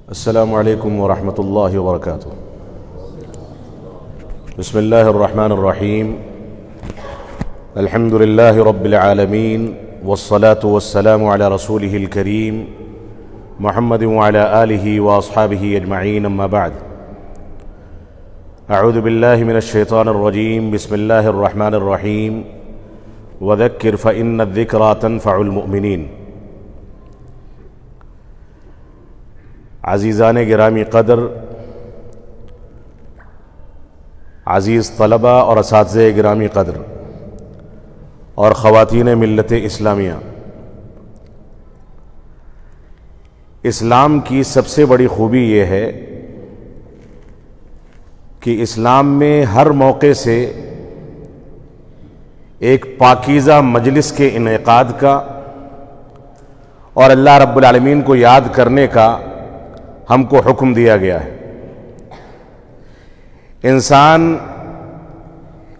السلام علیکم ورحمۃ اللہ وبرکاتہ۔ بسم اللہ الرحمن الرحیم، الحمد للہ رب العالمین، والصلاة والسلام علی رسولہ الکریم محمد وعلی آلہ واصحابہ اجمعین، اما بعد۔ اعوذ باللہ من الشیطان الرجیم، بسم اللہ الرحمن الرحیم، وذکر فإن الذکریٰ تنفع المؤمنین۔ عزیزان گرامی قدر، عزیز طلبہ اور اساتذہ گرامی قدر اور خواتین ملت اسلامیہ، اسلام کی سب سے بڑی خوبی یہ ہے کہ اسلام میں ہر موقع سے ایک پاکیزہ مجلس کے انعقاد کا اور اللہ رب العالمین کو یاد کرنے کا ہم کو حکم دیا گیا ہے۔ انسان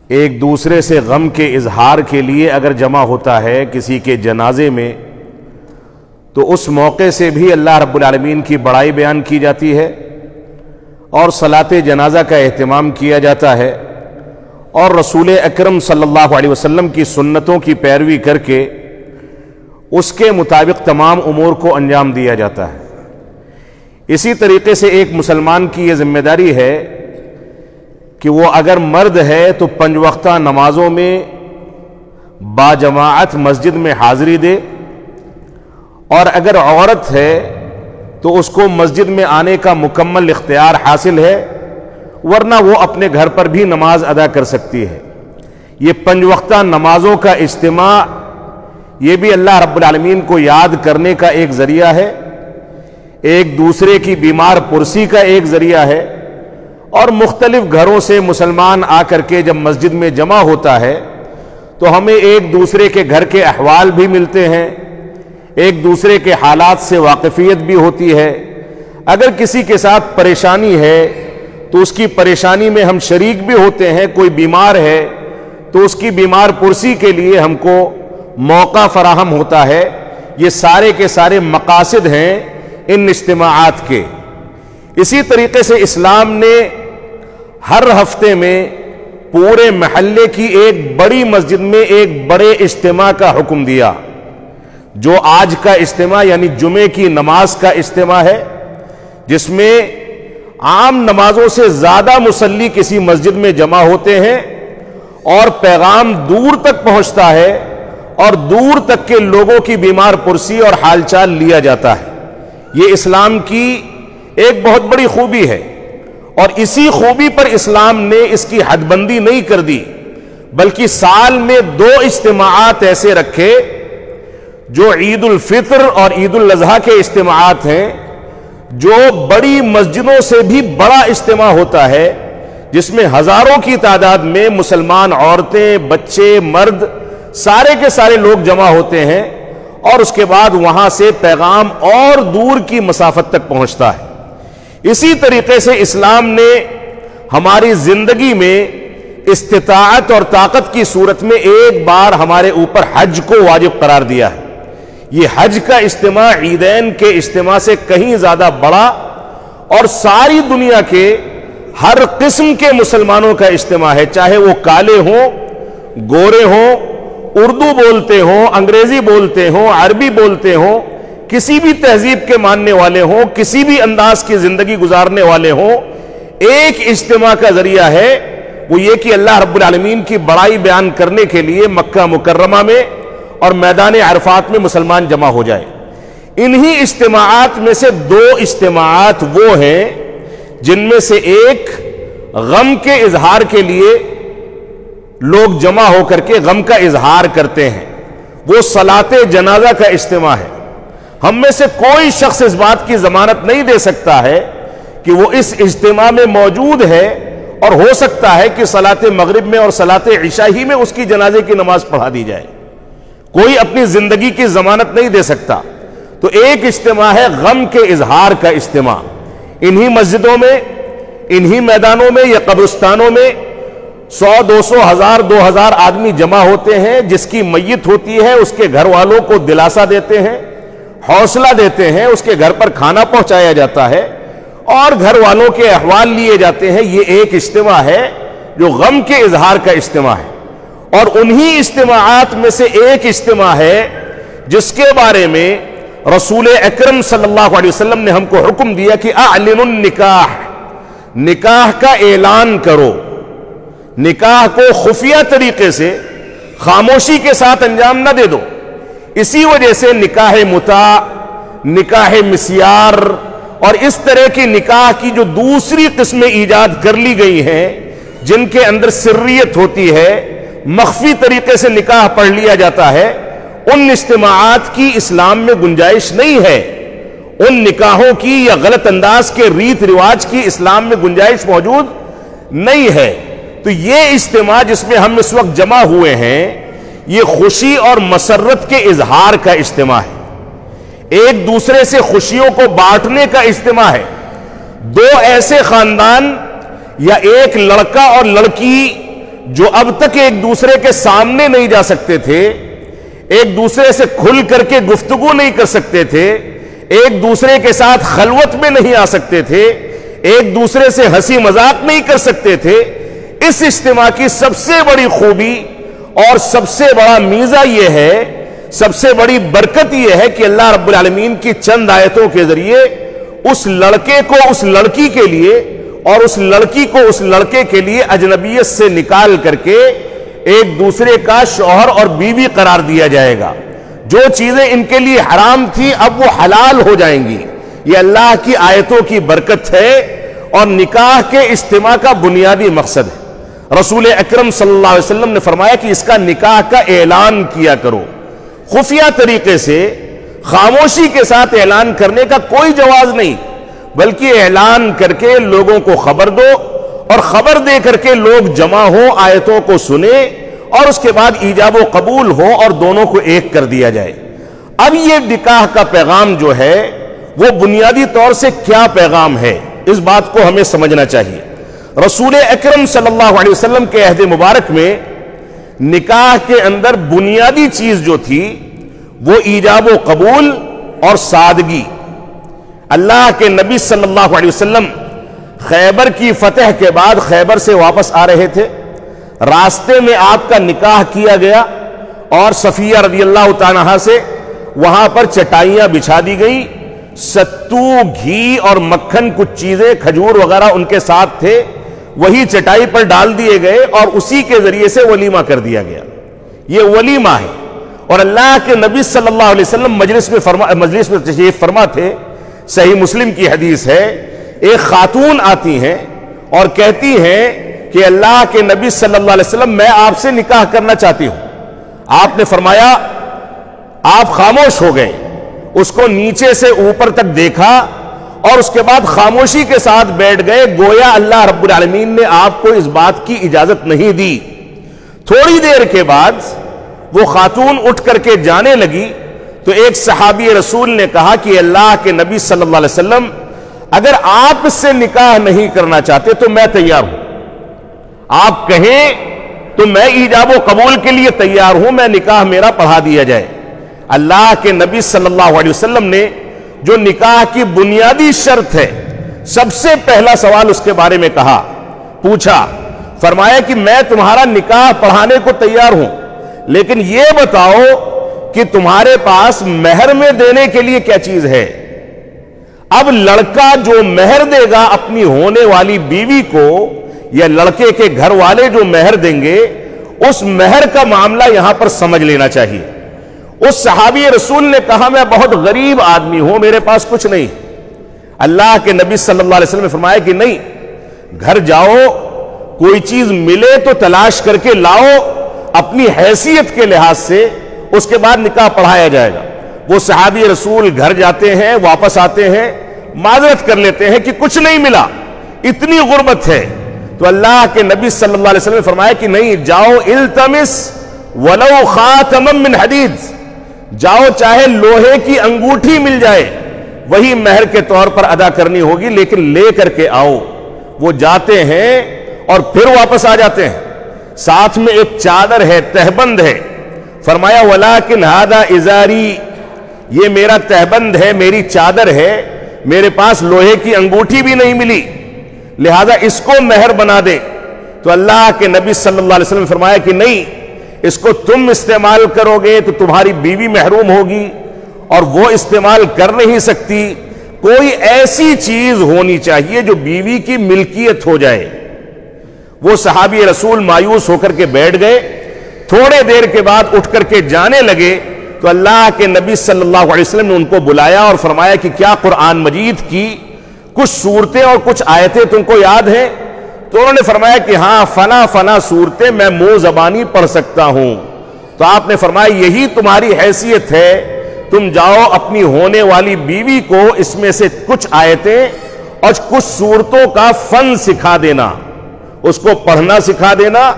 ایک دوسرے سے غم کے اظہار کے لیے اگر جمع ہوتا ہے کسی کے جنازے میں، تو اس موقع سے بھی اللہ رب العالمین کی بڑائی بیان کی جاتی ہے اور صلاۃ جنازہ کا اہتمام کیا جاتا ہے، اور رسول اکرم صلی اللہ علیہ وسلم کی سنتوں کی پیروی کر کے اس کے مطابق تمام امور کو انجام دیا جاتا ہے۔ اسی طریقے سے ایک مسلمان کی یہ ذمہ داری ہے کہ وہ اگر مرد ہے تو 5 وقتہ نمازوں میں باجماعت مسجد میں حاضری دے، اور اگر عورت ہے تو اس کو مسجد میں آنے کا مکمل اختیار حاصل ہے، ورنہ وہ اپنے گھر پر بھی نماز ادا کر سکتی ہے۔ یہ 5 وقتہ نمازوں کا اجتماع یہ بھی اللہ رب العالمین کو یاد کرنے کا ایک ذریعہ ہے، ایک دوسرے کی بیمار پرسی کا ایک ذریعہ ہے، اور مختلف گھروں سے مسلمان آ کر کے جب مسجد میں جمع ہوتا ہے تو ہمیں ایک دوسرے کے گھر کے احوال بھی ملتے ہیں، ایک دوسرے کے حالات سے واقفیت بھی ہوتی ہے۔ اگر کسی کے ساتھ پریشانی ہے تو اس کی پریشانی میں ہم شریک بھی ہوتے ہیں، کوئی بیمار ہے تو اس کی بیمار پرسی کے لیے ہم کو موقع فراہم ہوتا ہے۔ یہ سارے کے سارے مقاصد ہیں ان اجتماعات کے۔ اسی طریقے سے اسلام نے ہر ہفتے میں پورے محلے کی ایک بڑی مسجد میں ایک بڑے اجتماع کا حکم دیا، جو آج کا اجتماع یعنی جمعے کی نماز کا اجتماع ہے، جس میں عام نمازوں سے زیادہ مصلی کسی مسجد میں جمع ہوتے ہیں، اور پیغام دور تک پہنچتا ہے اور دور تک کے لوگوں کی بیمار پرسی اور حال چال لیا جاتا ہے۔ یہ اسلام کی ایک بہت بڑی خوبی ہے، اور اسی خوبی پر اسلام نے اس کی حد بندی نہیں کر دی، بلکہ سال میں 2 اجتماعات ایسے رکھے جو عید الفطر اور عید الاضحیٰ کے اجتماعات ہیں، جو بڑی مسجدوں سے بھی بڑا اجتماع ہوتا ہے، جس میں ہزاروں کی تعداد میں مسلمان عورتیں، بچے، مرد، سارے کے سارے لوگ جمع ہوتے ہیں، اور اس کے بعد وہاں سے پیغام اور دور کی مسافت تک پہنچتا ہے۔ اسی طریقے سے اسلام نے ہماری زندگی میں استطاعت اور طاقت کی صورت میں ایک بار ہمارے اوپر حج کو واجب قرار دیا ہے۔ یہ حج کا اجتماع عیدین کے اجتماع سے کہیں زیادہ بڑا اور ساری دنیا کے ہر قسم کے مسلمانوں کا اجتماع ہے، چاہے وہ کالے ہوں، گورے ہوں، اردو بولتے ہوں، انگریزی بولتے ہوں، عربی بولتے ہوں، کسی بھی تہذیب کے ماننے والے ہوں، کسی بھی انداز کی زندگی گزارنے والے ہوں، ایک اجتماع کا ذریعہ ہے، وہ یہ کہ اللہ رب العالمین کی بڑائی بیان کرنے کے لیے مکہ مکرمہ میں اور میدان عرفات میں مسلمان جمع ہو جائے۔ انہی اجتماعات میں سے 2 اجتماعات وہ ہیں جن میں سے ایک غم کے اظہار کے لیے لوگ جمع ہو کر کے غم کا اظہار کرتے ہیں، وہ صلاۃ جنازہ کا اجتماع ہے۔ ہم میں سے کوئی شخص اس بات کی ضمانت نہیں دے سکتا ہے کہ وہ اس اجتماع میں موجود ہے، اور ہو سکتا ہے کہ صلاۃ مغرب میں اور صلاۃ عشاء ہی میں اس کی جنازے کی نماز پڑھا دی جائے۔ کوئی اپنی زندگی کی ضمانت نہیں دے سکتا۔ تو ایک اجتماع ہے غم کے اظہار کا اجتماع، انہی مسجدوں میں، انہی میدانوں میں یا قبرستانوں میں 100، 200، 1000، 2000 آدمی جمع ہوتے ہیں، جس کی میت ہوتی ہے اس کے گھر والوں کو دلاسا دیتے ہیں، حوصلہ دیتے ہیں، اس کے گھر پر کھانا پہنچایا جاتا ہے، اور گھر والوں کے احوال لیے جاتے ہیں. یہ ایک اجتماع ہے جو غم کے اظہار کا اجتماع ہے, اور انہی اجتماعات میں سے ایک اجتماع ہے جس کے بارے میں رسول اکرم صلی اللہ علیہ وسلم نے ہم کو حکم دیا کہ اعلن النکاح, نکاح کا اعلان کرو. نکاح کو خفیہ طریقے سے خاموشی کے ساتھ انجام نہ دے دو. اسی وجہ سے نکاح متاع, نکاح مسیار اور اس طرح کی نکاح کی جو دوسری قسمیں ایجاد کر لی گئی ہیں جن کے اندر سریت ہوتی ہے, مخفی طریقے سے نکاح پڑھ لیا جاتا ہے, ان اجتماعات کی اسلام میں گنجائش نہیں ہے. ان نکاحوں کی یا غلط انداز کے ریت رواج کی اسلام میں گنجائش موجود نہیں ہے. تو یہ اجتماع جس میں ہم اس وقت جمع ہوئے ہیں یہ خوشی اور مسرت کے اظہار کا اجتماع ہے, ایک دوسرے سے خوشیوں کو بانٹنے کا اجتماع ہے. دو ایسے خاندان یا ایک لڑکا اور لڑکی جو اب تک ایک دوسرے کے سامنے نہیں جا سکتے تھے, ایک دوسرے سے کھل کر کے گفتگو نہیں کر سکتے تھے, ایک دوسرے کے ساتھ خلوت میں نہیں آ سکتے تھے, ایک دوسرے سے ہنسی مذاق نہیں کر سکتے تھے, اس اجتماع کی سب سے بڑی خوبی اور سب سے بڑا میزہ یہ ہے, سب سے بڑی برکت یہ ہے کہ اللہ رب العالمین کی چند آیتوں کے ذریعے اس لڑکے کو اس لڑکی کے لیے اور اس لڑکی کو اس لڑکے کے لیے اجنبیت سے نکال کر کے ایک دوسرے کا شوہر اور بیوی قرار دیا جائے گا. جو چیزیں ان کے لیے حرام تھی اب وہ حلال ہو جائیں گی. یہ اللہ کی آیتوں کی برکت ہے اور نکاح کے اجتماع کا بنیادی مقصد ہے. رسول اکرم صلی اللہ علیہ وسلم نے فرمایا کہ اس کا نکاح کا اعلان کیا کرو. خفیہ طریقے سے خاموشی کے ساتھ اعلان کرنے کا کوئی جواز نہیں, بلکہ اعلان کر کے لوگوں کو خبر دو اور خبر دے کر کے لوگ جمع ہو, آیتوں کو سنیں اور اس کے بعد ایجاب و قبول ہو اور دونوں کو ایک کر دیا جائے. اب یہ نکاح کا پیغام جو ہے وہ بنیادی طور سے کیا پیغام ہے, اس بات کو ہمیں سمجھنا چاہیے. رسول اکرم صلی اللہ علیہ وسلم کے عہد مبارک میں نکاح کے اندر بنیادی چیز جو تھی وہ ایجاب و قبول اور سادگی. اللہ کے نبی صلی اللہ علیہ وسلم خیبر کی فتح کے بعد خیبر سے واپس آ رہے تھے, راستے میں آپ کا نکاح کیا گیا اور صفیہ رضی اللہ تعالی عنہا سے وہاں پر چٹائیاں بچھا دی گئی, ستو, گھی اور مکھن, کچھ چیزیں کھجور وغیرہ ان کے ساتھ تھے, وہی چٹائی پر ڈال دیے گئے اور اسی کے ذریعے سے ولیمہ کر دیا گیا. یہ ولیمہ ہے. اور اللہ کے نبی صلی اللہ علیہ وسلم مجلس میں تشریف فرما تھے, صحیح مسلم کی حدیث ہے, ایک خاتون آتی ہیں اور کہتی ہیں کہ اللہ کے نبی صلی اللہ علیہ وسلم میں آپ سے نکاح کرنا چاہتی ہوں. آپ نے فرمایا, آپ خاموش ہو گئے, اس کو نیچے سے اوپر تک دیکھا اور اس کے بعد خاموشی کے ساتھ بیٹھ گئے, گویا اللہ رب العالمین نے آپ کو اس بات کی اجازت نہیں دی. تھوڑی دیر کے بعد وہ خاتون اٹھ کر کے جانے لگی تو ایک صحابی رسول نے کہا کہ اللہ کے نبی صلی اللہ علیہ وسلم اگر آپ سے نکاح نہیں کرنا چاہتے تو میں تیار ہوں, آپ کہیں تو میں ایجاب و قبول کے لیے تیار ہوں, میں نکاح میرا پڑھا دیا جائے. اللہ کے نبی صلی اللہ علیہ وسلم نے جو نکاح کی بنیادی شرط ہے, سب سے پہلا سوال اس کے بارے میں کہا, پوچھا, فرمایا کہ میں تمہارا نکاح پڑھانے کو تیار ہوں, لیکن یہ بتاؤ کہ تمہارے پاس مہر میں دینے کے لیے کیا چیز ہے. اب لڑکا جو مہر دے گا اپنی ہونے والی بیوی کو یا لڑکے کے گھر والے جو مہر دیں گے, اس مہر کا معاملہ یہاں پر سمجھ لینا چاہیے. اس صحابی رسول نے کہا میں بہت غریب آدمی ہوں, میرے پاس کچھ نہیں. اللہ کے نبی صلی اللہ علیہ وسلم نے فرمایا کہ نہیں, گھر جاؤ, کوئی چیز ملے تو تلاش کر کے لاؤ اپنی حیثیت کے لحاظ سے, اس کے بعد نکاح پڑھایا جائے گا. وہ صحابی رسول گھر جاتے ہیں, واپس آتے ہیں, معذرت کر لیتے ہیں کہ کچھ نہیں ملا, اتنی غربت ہے. تو اللہ کے نبی صلی اللہ علیہ وسلم نے فرمایا کہ نہیں, جاؤ التمس ولو خاتما من حدید, جاؤ چاہے لوہے کی انگوٹھی مل جائے, وہی مہر کے طور پر ادا کرنی ہوگی, لیکن لے کر کے آؤ. وہ جاتے ہیں اور پھر واپس آ جاتے ہیں, ساتھ میں ایک چادر ہے, تہبند ہے. فرمایا ولیکن ھذا ازاری, یہ میرا تہبند ہے, میری چادر ہے, میرے پاس لوہے کی انگوٹھی بھی نہیں ملی، لہذا اس کو مہر بنا دیں. تو اللہ کے نبی صلی اللہ علیہ وسلم نے فرمایا کہ نہیں، اس کو تم استعمال کرو گے تو تمہاری بیوی محروم ہوگی اور وہ استعمال کر نہیں سکتی. کوئی ایسی چیز ہونی چاہیے جو بیوی کی ملکیت ہو جائے. وہ صحابی رسول مایوس ہو کر کے بیٹھ گئے. تھوڑے دیر کے بعد اٹھ کر کے جانے لگے تو اللہ کے نبی صلی اللہ علیہ وسلم نے ان کو بلایا اور فرمایا کہ کیا قرآن مجید کی کچھ صورتیں اور کچھ آیتیں تم کو یاد ہیں؟ تو انہوں نے فرمایا کہ ہاں فلاں فلاں صورتیں میں منہ زبانی پڑھ سکتا ہوں. تو آپ نے فرمایا یہی تمہاری حیثیت ہے، تم جاؤ اپنی ہونے والی بیوی کو اس میں سے کچھ آیتیں اور کچھ صورتوں کا فن سکھا دینا، اس کو پڑھنا سکھا دینا.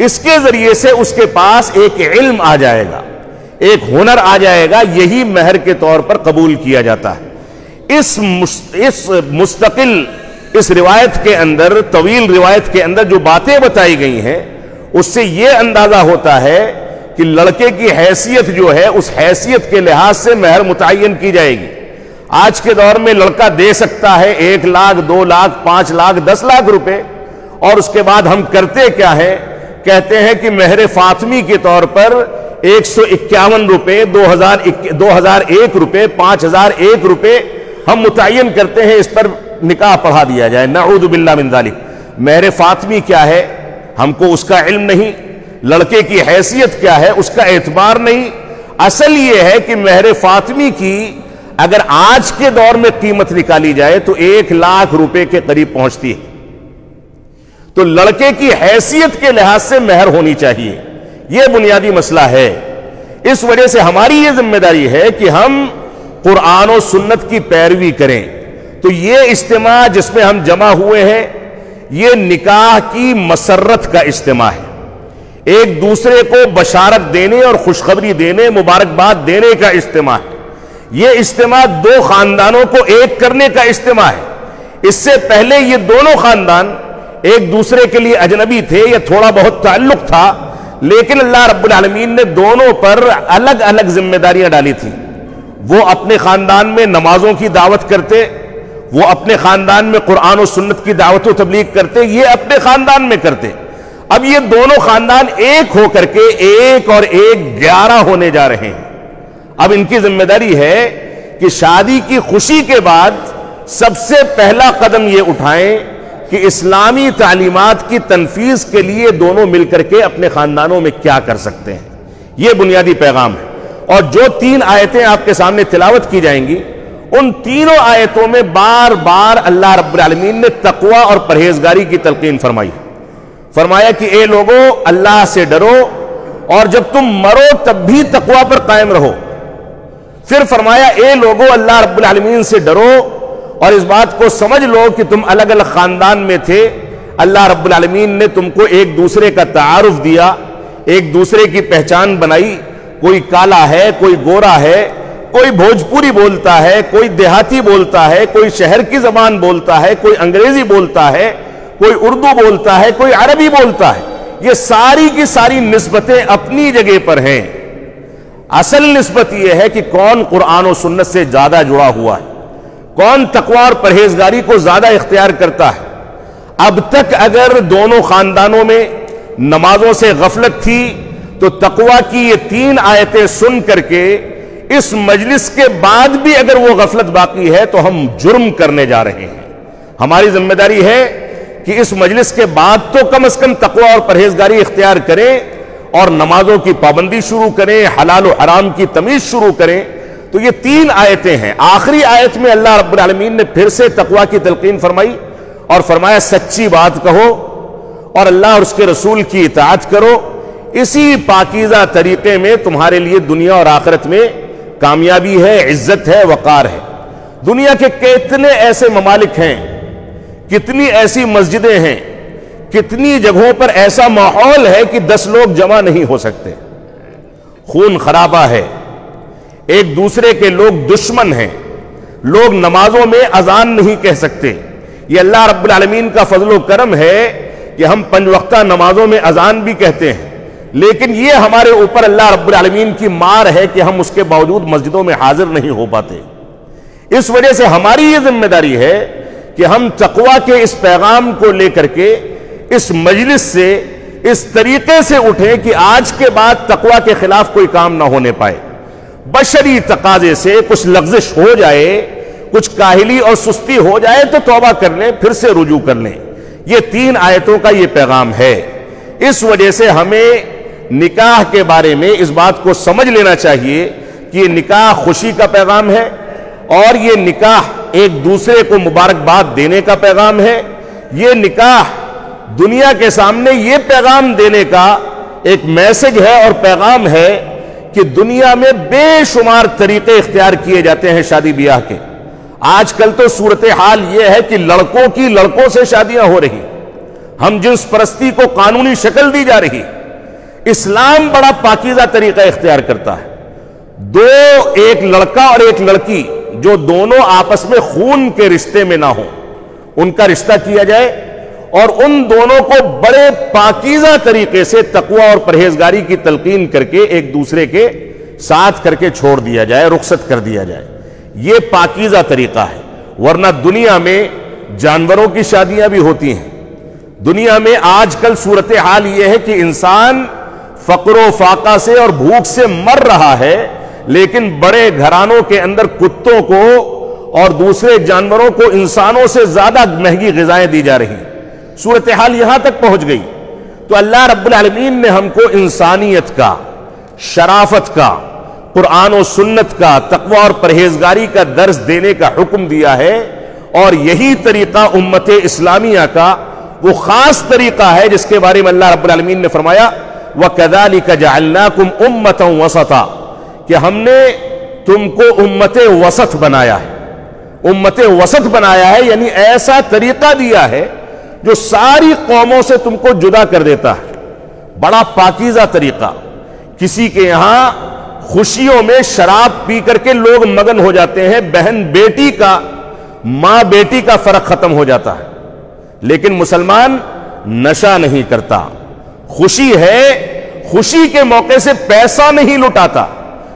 اس کے ذریعے سے اس کے پاس ایک علم آ جائے گا، ایک ہنر آ جائے گا. یہی مہر کے طور پر قبول کیا جاتا ہے. اس مستقل اس روایت کے اندر، طویل روایت کے اندر جو باتیں بتائی گئی ہیں، اس سے یہ اندازہ ہوتا ہے کہ لڑکے کی حیثیت جو ہے اس حیثیت کے لحاظ سے مہر متعین کی جائے گی. آج کے دور میں لڑکا دے سکتا ہے 1 لاکھ 2 لاکھ 5 لاکھ 10 لاکھ روپے، اور اس کے بعد ہم کرتے کیا ہے؟ کہتے ہیں کہ مہر فاطمی کے طور پر 151 روپے، 2001 روپے، 5001 روپے ہم متعین کرتے ہیں، اس پر نکاح پڑھا دیا جائے. نعوذ باللہ من ذالک. مہر فاطمی کیا ہے ہم کو اس کا علم نہیں، لڑکے کی حیثیت کیا ہے اس کا اعتبار نہیں. اصل یہ ہے کہ مہر فاطمی کی اگر آج کے دور میں قیمت نکالی جائے تو 1 لاکھ روپے کے قریب پہنچتی ہے. تو لڑکے کی حیثیت کے لحاظ سے مہر ہونی چاہیے. یہ بنیادی مسئلہ ہے. اس وجہ سے ہماری یہ ذمہ داری ہے کہ ہم قرآن و سنت کی پیروی کریں. تو یہ اجتماع جس میں ہم جمع ہوئے ہیں یہ نکاح کی مسرت کا اجتماع ہے. ایک دوسرے کو بشارت دینے اور خوشخبری دینے، مبارکباد دینے کا اجتماع ہے. یہ اجتماع 2 خاندانوں کو ایک کرنے کا اجتماع ہے. اس سے پہلے یہ دونوں خاندان ایک دوسرے کے لیے اجنبی تھے یا تھوڑا بہت تعلق تھا، لیکن اللہ رب العالمین نے دونوں پر الگ الگ ذمہ داریاں ڈالی تھی. وہ اپنے خاندان میں نمازوں کی دعوت کرتے، وہ اپنے خاندان میں قرآن و سنت کی دعوت و تبلیغ کرتے، یہ اپنے خاندان میں کرتے. اب یہ دونوں خاندان ایک ہو کر کے 1 اور 1 11 ہونے جا رہے ہیں. اب ان کی ذمہ داری ہے کہ شادی کی خوشی کے بعد سب سے پہلا قدم یہ اٹھائیں کہ اسلامی تعلیمات کی تنفیذ کے لیے دونوں مل کر کے اپنے خاندانوں میں کیا کر سکتے ہیں. یہ بنیادی پیغام ہے. اور جو 3 آیتیں آپ کے سامنے تلاوت کی جائیں گی، ان تینوں آیتوں میں بار بار اللہ رب العالمین نے تقوی اور پرہیزگاری کی تلقین فرمائی. فرمایا کہ اے لوگو اللہ سے ڈرو اور جب تم مرو تب بھی تقوی پر قائم رہو. پھر فرمایا اے لوگو اللہ رب العالمین سے ڈرو اور اس بات کو سمجھ لو کہ تم الگ الگ خاندان میں تھے. اللہ رب العالمین نے تم کو ایک دوسرے کا تعارف دیا، ایک دوسرے کی پہچان بنائی. کوئی کالا ہے، کوئی گورا ہے، کوئی بھوجپوری بولتا ہے، کوئی دیہاتی بولتا ہے، کوئی شہر کی زبان بولتا ہے، کوئی انگریزی بولتا ہے، کوئی اردو بولتا ہے، کوئی عربی بولتا ہے. یہ ساری کی ساری نسبتیں اپنی جگہ پر ہیں. اصل نسبت یہ ہے کہ کون قرآن و سنت سے زیادہ جڑا ہوا ہے، کون تقوی اور پرہیزگاری کو زیادہ اختیار کرتا ہے. اب تک اگر دونوں خاندانوں میں نمازوں سے غفلت تھی تو تقوی کی یہ 3 آیتیں سن کر کے اس مجلس کے بعد بھی اگر وہ غفلت باقی ہے تو ہم جرم کرنے جا رہے ہیں. ہماری ذمہ داری ہے کہ اس مجلس کے بعد تو کم از کم تقوی اور پرہیزگاری اختیار کریں اور نمازوں کی پابندی شروع کریں، حلال و حرام کی تمیز شروع کریں. تو یہ 3 آیتیں ہیں. آخری آیت میں اللہ رب العالمین نے پھر سے تقوی کی تلقین فرمائی اور فرمایا سچی بات کہو اور اللہ اور اس کے رسول کی اطاعت کرو. اسی پاکیزہ طریقے میں تمہارے لیے دنیا اور آخرت میں کامیابی ہے، عزت ہے، وقار ہے. دنیا کے کتنے ایسے ممالک ہیں، کتنی ایسی مسجدیں ہیں، کتنی جگہوں پر ایسا ماحول ہے کہ 10 لوگ جمع نہیں ہو سکتے. خون خرابہ ہے، ایک دوسرے کے لوگ دشمن ہیں، لوگ نمازوں میں اذان نہیں کہہ سکتے. یہ اللہ رب العالمین کا فضل و کرم ہے کہ ہم 5 وقتہ نمازوں میں اذان بھی کہتے ہیں، لیکن یہ ہمارے اوپر اللہ رب العالمین کی مار ہے کہ ہم اس کے باوجود مسجدوں میں حاضر نہیں ہو پاتے. اس وجہ سے ہماری یہ ذمہ داری ہے کہ ہم تقویٰ کے اس پیغام کو لے کر کے اس مجلس سے اس طریقے سے اٹھیں کہ آج کے بعد تقویٰ کے خلاف کوئی کام نہ ہونے پائے. بشری تقاضے سے کچھ لغزش ہو جائے، کچھ کاہلی اور سستی ہو جائے تو توبہ کر لیں، پھر سے رجوع کر لیں. یہ 3 آیتوں کا یہ پیغام ہے. اس وجہ سے ہمیں نکاح کے بارے میں اس بات کو سمجھ لینا چاہیے کہ یہ نکاح خوشی کا پیغام ہے، اور یہ نکاح ایک دوسرے کو مبارکباد دینے کا پیغام ہے. یہ نکاح دنیا کے سامنے یہ پیغام دینے کا ایک میسج ہے اور پیغام ہے کہ دنیا میں بے شمار طریقے اختیار کیے جاتے ہیں شادی بیاہ کے. آج کل تو صورتحال یہ ہے کہ لڑکوں کی لڑکوں سے شادیاں ہو رہی، ہم جنس پرستی کو قانونی شکل دی جا رہی. اسلام بڑا پاکیزہ طریقہ اختیار کرتا ہے. ایک لڑکا اور ایک لڑکی جو دونوں آپس میں خون کے رشتے میں نہ ہوں، ان کا رشتہ کیا جائے اور ان دونوں کو بڑے پاکیزہ طریقے سے تقوی اور پرہیزگاری کی تلقین کر کے ایک دوسرے کے ساتھ کر کے چھوڑ دیا جائے، رخصت کر دیا جائے. یہ پاکیزہ طریقہ ہے. ورنہ دنیا میں جانوروں کی شادیاں بھی ہوتی ہیں. دنیا میں آج کل صورتحال یہ ہے کہ انسان فقر و فاقہ سے اور بھوک سے مر رہا ہے، لیکن بڑے گھرانوں کے اندر کتوں کو اور دوسرے جانوروں کو انسانوں سے زیادہ مہنگی غذائیں دی جا رہی. صورتحال یہاں تک پہنچ گئی. تو اللہ رب العالمین نے ہم کو انسانیت کا، شرافت کا، قرآن و سنت کا، تقوی اور پرہیزگاری کا درس دینے کا حکم دیا ہے. اور یہی طریقہ امت اسلامیہ کا وہ خاص طریقہ ہے جس کے بارے میں اللہ رب العالمین نے فرمایا وَكَذَلِكَ جَعَلْنَاكُمْ أُمَّةً وَسَطًا، کہ ہم نے تم کو امت وسط بنایا ہے. امت وسط بنایا ہے یعنی ایسا طریقہ دیا ہے جو ساری قوموں سے تم کو جدا کر دیتا ہے. بڑا پاکیزہ طریقہ. کسی کے یہاں خوشیوں میں شراب پی کر کے لوگ مگن ہو جاتے ہیں، بہن بیٹی کا، ماں بیٹی کا فرق ختم ہو جاتا ہے. لیکن مسلمان نشہ نہیں کرتا. خوشی ہے، خوشی کے موقع سے پیسہ نہیں لٹاتا،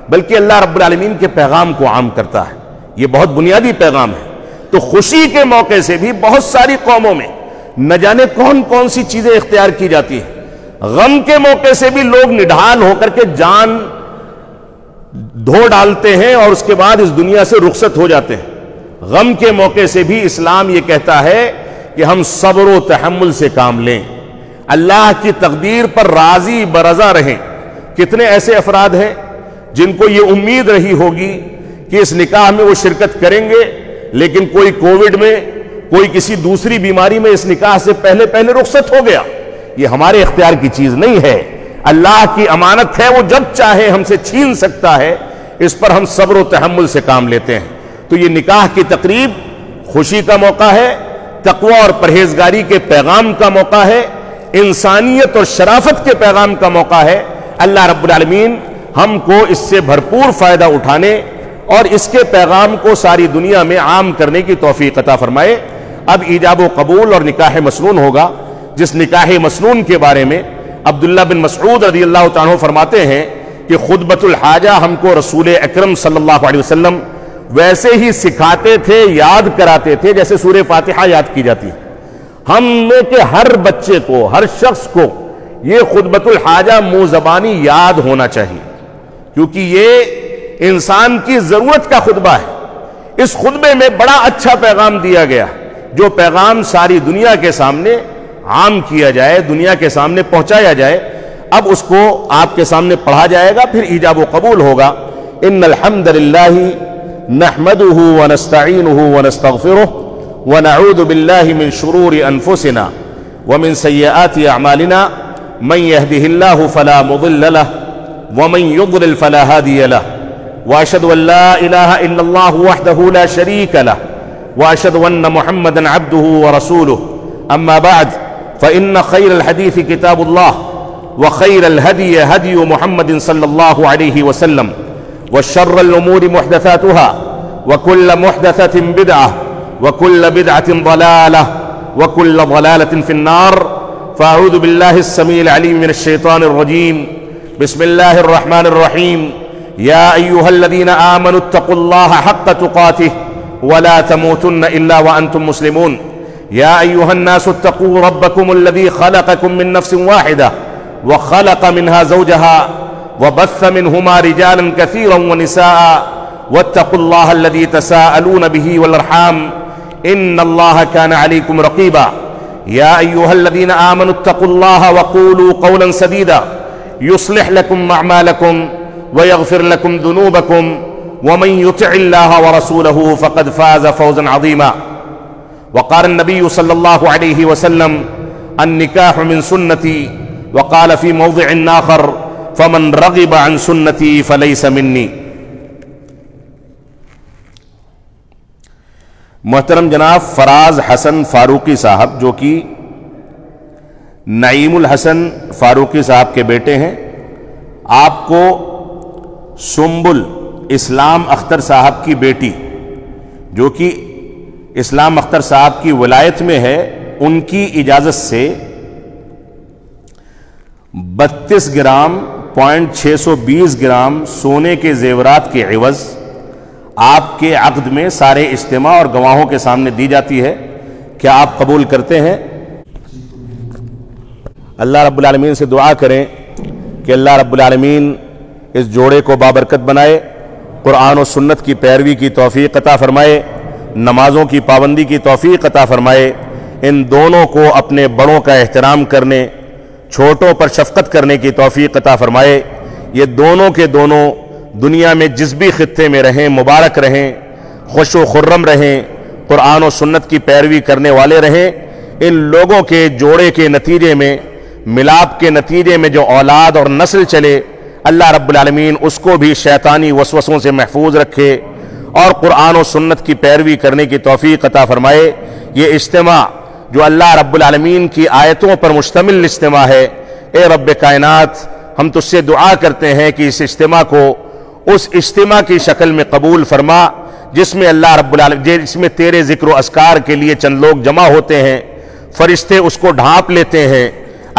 بلکہ اللہ رب العالمین کے پیغام کو عام کرتا ہے. یہ بہت بنیادی پیغام ہے. تو خوشی کے موقع سے بھی بہت ساری قوموں میں نہ جانے کون کون سی چیزیں اختیار کی جاتی ہیں. غم کے موقع سے بھی لوگ نڈھال ہو کر کے جان دھو ڈالتے ہیں اور اس کے بعد اس دنیا سے رخصت ہو جاتے ہیں. غم کے موقع سے بھی اسلام یہ کہتا ہے کہ ہم صبر و تحمل سے کام لیں، اللہ کی تقدیر پر راضی برضا رہیں. کتنے ایسے افراد ہیں جن کو یہ امید رہی ہوگی کہ اس نکاح میں وہ شرکت کریں گے، لیکن کوئی کووڈ میں، کوئی کسی دوسری بیماری میں اس نکاح سے پہلے رخصت ہو گیا. یہ ہمارے اختیار کی چیز نہیں ہے، اللہ کی امانت ہے، وہ جب چاہے ہم سے چھین سکتا ہے. اس پر ہم صبر و تحمل سے کام لیتے ہیں. تو یہ نکاح کی تقریب خوشی کا موقع ہے، تقوی اور پرہیزگاری کے پیغام کا موقع ہے، انسانیت اور شرافت کے پیغام کا موقع ہے. اللہ رب العالمین ہم کو اس سے بھرپور فائدہ اٹھانے اور اس کے پیغام کو ساری دنیا میں عام کرنے کی توفیق عطا فرمائے. اب ایجاب و قبول اور نکاح مسنون ہوگا، جس نکاح مسنون کے بارے میں عبداللہ بن مسعود رضی اللہ تعالیٰ عنہ فرماتے ہیں کہ خطبۃ الحاجہ ہم کو رسول اکرم صلی اللہ علیہ وسلم ویسے ہی سکھاتے تھے، یاد کراتے تھے جیسے سورہ فاتحہ یاد کی جاتی ہے. ہم میں کہ ہر بچے کو، ہر شخص کو یہ خطبۃ الحاجہ منہ زبانی یاد ہونا چاہیے، کیونکہ یہ انسان کی ضرورت کا خطبہ ہے. اس خطبے میں بڑا اچھا پیغام دیا گیا، جو پیغام ساری دنیا کے سامنے عام کیا جائے، دنیا کے سامنے پہنچایا جائے. اب اس کو آپ کے سامنے پڑھا جائے گا، پھر ایجاب و قبول ہوگا. ان الحمد للہ نحمده ونستعینه ونستغفره ونعوذ باللہ من شرور انفسنا ومن سیئات اعمالنا من يهده الله فلا مضل له ومن يضلل فلا هادي له واشهد ان لا اله الا الله وحده لا شريك له واشهد ان محمدا عبده ورسوله. اما بعد فان خير الحديث كتاب الله وخير الهدي هدي محمد صلى الله عليه وسلم وشر الامور محدثاتها وكل محدثة بدعة وكل بدعة ضلالة وكل ضلالة في النار. فأعوذ بالله السميع العليم من الشيطان الرجيم. بسم الله الرحمن الرحيم. يا أيها الذين آمنوا اتقوا الله حق تقاته ولا تموتن إلا وأنتم مسلمون يا أيها الناس اتقوا ربكم الذي خلقكم من نفس واحدة وخلق منها زوجها وبث منهما رجالا كثيرا ونساء واتقوا الله الذي تساءلون به والأرحام إن الله كان عليكم رقيبا يا أيها الذين آمنوا اتقوا الله وقولوا قولا سديدا يصلح لكم أعمالكم ويغفر لكم ذنوبكم ومن يطع الله ورسوله فقد فاز فوزا عظيما وقال النبي صلى الله عليه وسلم النكاح من سنتي وقال في موضع آخر فمن رغب عن سنتي فليس مني. محترم جناب فراز حسن فاروقی صاحب جو کہ نعیم الحسن فاروقی صاحب کے بیٹے ہیں، آپ کو سنبل اسلام اختر صاحب کی بیٹی جو کہ اسلام اختر صاحب کی ولایت میں ہے، ان کی اجازت سے 32 گرام 620 گرام سونے کے زیورات کے عوض آپ کے عقد میں سارے اجتماع اور گواہوں کے سامنے دی جاتی ہے. کیا آپ قبول کرتے ہیں؟ اللہ رب العالمین سے دعا کریں کہ اللہ رب العالمین اس جوڑے کو بابرکت بنائے، قرآن و سنت کی پیروی کی توفیق عطا فرمائے، نمازوں کی پابندی کی توفیق عطا فرمائے، ان دونوں کو اپنے بڑوں کا احترام کرنے، چھوٹوں پر شفقت کرنے کی توفیق عطا فرمائے. یہ دونوں کے دونوں دنیا میں جس بھی خطے میں رہیں مبارک رہیں، خوش و خرم رہیں، قرآن و سنت کی پیروی کرنے والے رہیں. ان لوگوں کے جوڑے کے نتیجے میں، ملاپ کے نتیجے میں جو اولاد اور نسل چلے، اللہ رب العالمین اس کو بھی شیطانی وسوسوں سے محفوظ رکھے اور قرآن و سنت کی پیروی کرنے کی توفیق عطا فرمائے. یہ اجتماع جو اللہ رب العالمین کی آیتوں پر مشتمل اجتماع ہے، اے رب کائنات ہم تجھ سے دعا کرتے ہیں کہ اس اجتماع کو اس اجتماع کی شکل میں قبول فرما جس میں اللہ رب العالمین، جس میں تیرے ذکر و اذکار کے لیے چند لوگ جمع ہوتے ہیں، فرشتے اس کو ڈھانپ لیتے ہیں،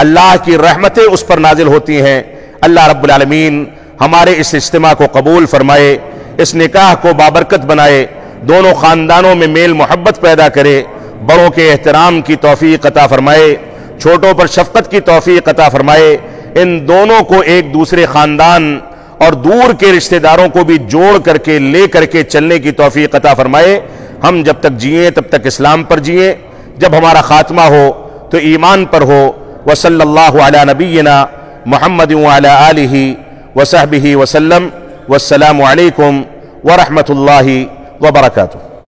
اللہ کی رحمتیں اس پر نازل ہوتی ہیں. اللہ رب العالمین ہمارے اس اجتماع کو قبول فرمائے، اس نکاح کو بابرکت بنائے، دونوں خاندانوں میں میل محبت پیدا کرے، بڑوں کے احترام کی توفیق عطا فرمائے، چھوٹوں پر شفقت کی توفیق عطا فرمائے. ان دونوں کو ایک دوسرے خاندان اور دور کے رشتہ داروں کو بھی جوڑ کر کے لے کر کے چلنے کی توفیق عطا فرمائے. ہم جب تک جئیں تب تک اسلام پر جئیں، جب ہمارا خاتمہ ہو تو ایمان پر ہو. وصلی اللہ علی نبینا محمد وعلی آلہ وصحبہ وسلم. والسلام علیکم ورحمۃ اللہ وبرکاتہ.